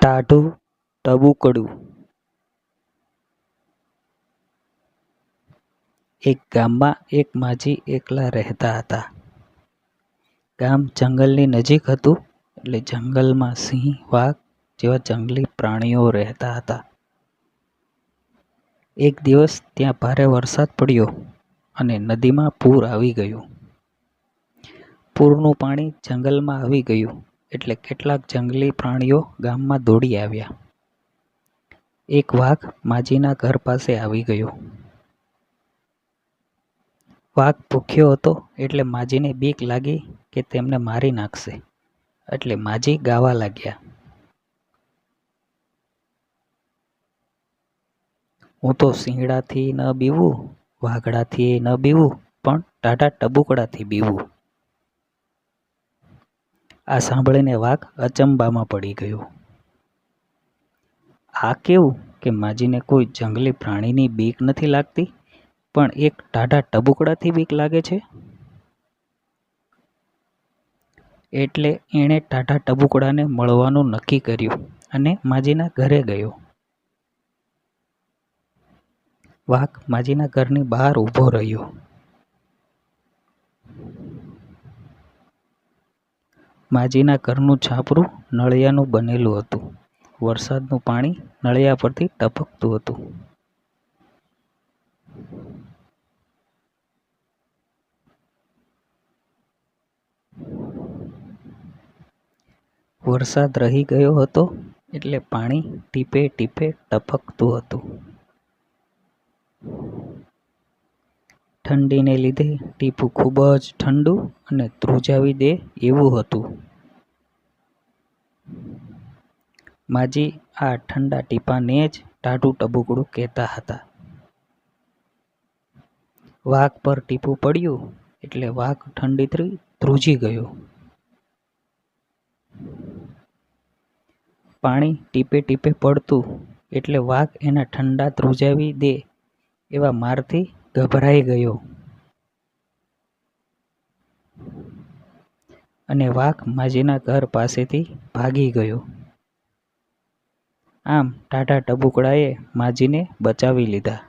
ટાઢું ટબુકડું. એક ગામમાં એક માજી એકલા રહેતા હતા. ગામ જંગલની નજીક હતું, એટલે જંગલમાં સિંહ, વાઘ જેવા જંગલી પ્રાણીઓ રહેતા હતા. એક દિવસ ત્યાં ભારે વરસાદ પડ્યો અને નદીમાં પૂર આવી ગયું. પૂરનું પાણી જંગલમાં આવી ગયું એટલે કેટલાક જંગલી પ્રાણીઓ ગામમાં દોડી આવ્યા. એક વાઘ માજીના ઘર પાસે આવી ગયો. વાઘ ભૂખ્યો હતો એટલે માજીને બીક લાગી કે તેમને મારી નાખશે, એટલે માજી ગાવા લાગ્યા. હું તો સિંહડાથી ન બીવું, વાઘડાથી ન બીવું, પણ ટાઢા ટબુકડાથી બીવું. આ સાંભળીને વાઘ અચંબામાં પડી ગયો. આ કેવું કે માજીને કોઈ જંગલી પ્રાણીની બીક નથી લાગતી, પણ એક ટાઢા ટબુકડાથી બીક લાગે છે. એટલે એણે ટાઢા ટબુકડાને મળવાનું નક્કી કર્યું અને માજીના ઘરે ગયો. વાઘ માજીના ઘરની બહાર ઊભો રહ્યો. માજીના ઘરનું છાપરું નળિયાનું બનેલું હતું. વરસાદનું પાણી નળિયા પરથી ટપકતું હતું. વરસાદ રહી ગયો હતો એટલે પાણી ટીપે ટીપે ટપકતું હતું. ઠંડીને લીધે ટીપું ખૂબ જ ઠંડુ અને ધ્રુજાવી દે એવું હતું. માજી આ ઠંડા ટીપાને જ ટાઢું ટબુકડું કહેતા હતા. વાઘ પર ટીપું પડ્યું એટલે વાઘ ઠંડીથી ધ્રુજી ગયો. પાણી ટીપે ટીપે પડતું એટલે વાઘ એના ઠંડા ધ્રુજાવી દે એવા મારથી ગભરાઈ ગયો અને વાઘ માજીના ઘર પાસેથી ભાગી ગયો. આમ ટાઢા ટબુકડાએ માજીને બચાવી લીધા.